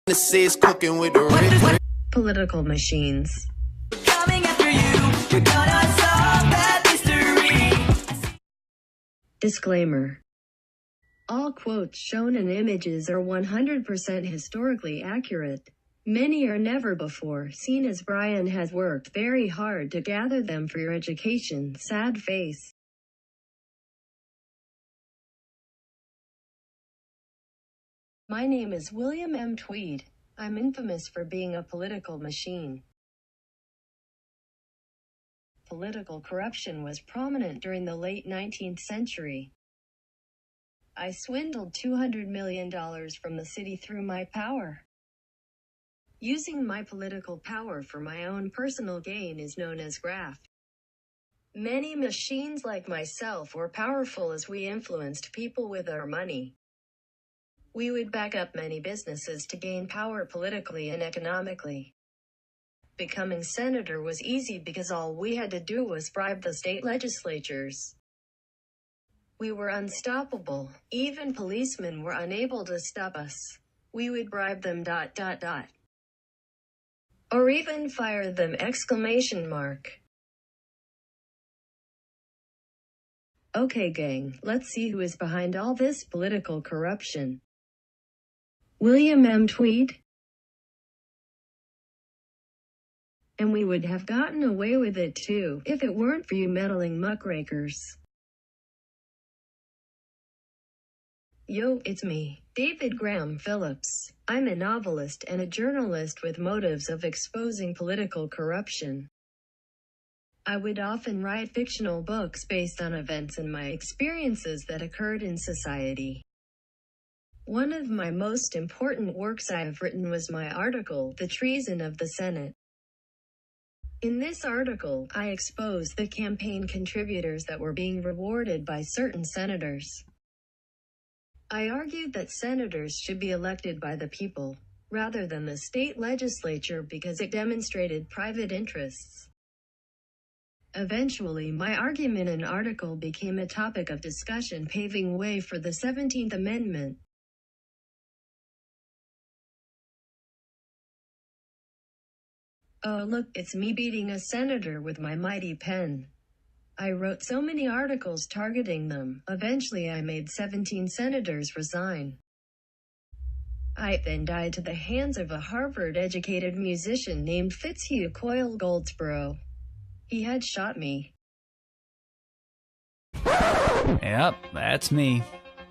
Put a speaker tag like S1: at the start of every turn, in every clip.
S1: This is cooking with the rich.
S2: Political machines.
S3: Coming after you, we're gonna solve that mystery.
S2: Disclaimer. All quotes shown in images are 100% historically accurate. Many are never before seen, as Brian has worked very hard to gather them for your education. Sad face. My name is William M. Tweed. I'm infamous for being a political machine. Political corruption was prominent during the late 19th century. I swindled $200 million from the city through my power. Using my political power for my own personal gain is known as graft. Many machines like myself were powerful as we influenced people with our money. We would back up many businesses to gain power politically and economically. Becoming senator was easy because all we had to do was bribe the state legislatures. We were unstoppable. Even policemen were unable to stop us. We would bribe them ... or even fire them! Okay gang, let's see who is behind all this political corruption. William M. Tweed. And we would have gotten away with it too, if it weren't for you meddling muckrakers. Yo, it's me, David Graham Phillips. I'm a novelist and a journalist with motives of exposing political corruption. I would often write fictional books based on events and my experiences that occurred in society. One of my most important works I have written was my article, The Treason of the Senate. In this article, I exposed the campaign contributors that were being rewarded by certain senators. I argued that senators should be elected by the people, rather than the state legislature, because it demonstrated private interests. Eventually, my argument and article became a topic of discussion, paving way for the 17th Amendment. Oh look, it's me beating a senator with my mighty pen. I wrote so many articles targeting them, eventually I made 17 senators resign. I then died to the hands of a Harvard-educated musician named Fitzhugh Coyle Goldsboro. He had shot me.
S4: Yep, that's me.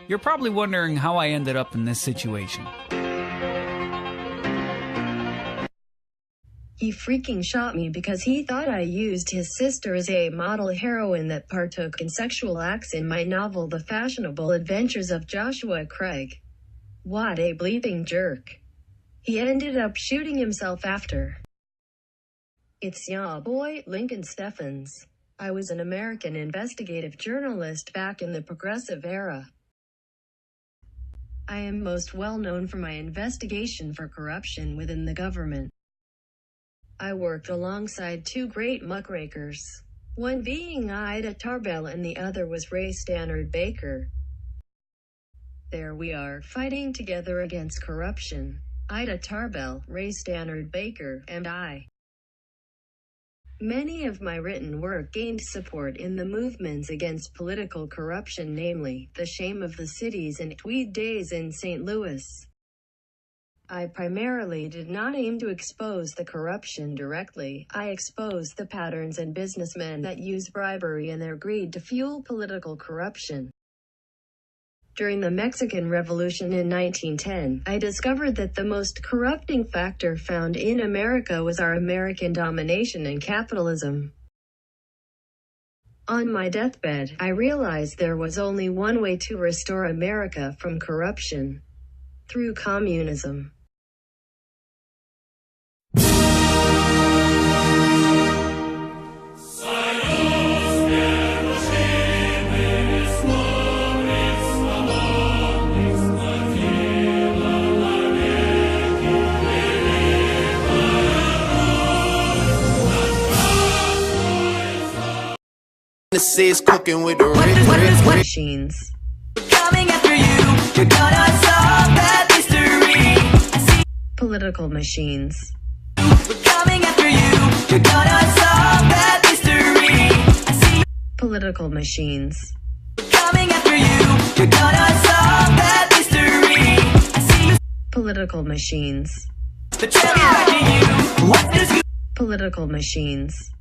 S4: You're probably wondering how I ended up in this situation.
S2: He freaking shot me because he thought I used his sister as a model heroine that partook in sexual acts in my novel The Fashionable Adventures of Joshua Craig. What a bleeping jerk. He ended up shooting himself after. It's ya boy, Lincoln Steffens. I was an American investigative journalist back in the Progressive era. I am most well known for my investigation for corruption within the government. I worked alongside two great muckrakers, one being Ida Tarbell and the other was Ray Stannard Baker. There we are, fighting together against corruption. Ida Tarbell, Ray Stannard Baker, and I. Many of my written work gained support in the movements against political corruption, namely, The Shame of the Cities and Tweed Days in St. Louis. I primarily did not aim to expose the corruption directly. I exposed the patterns and businessmen that use bribery and their greed to fuel political corruption. During the Mexican Revolution in 1910, I discovered that the most corrupting factor found in America was our American domination and capitalism. On my deathbed, I realized there was only one way to restore America from corruption: through communism.
S1: This is cooking with the rich.
S2: Machines.
S3: Coming after you, we're gonna solve that mystery.
S2: Political machines.
S3: We're coming after you. You're gonna solve that mystery. I see.
S2: Political machines.
S3: We're coming after you. You're gonna solve that mystery. I see.
S2: Political machines.
S3: The trail is back to you. What's the scoop?
S2: Political machines.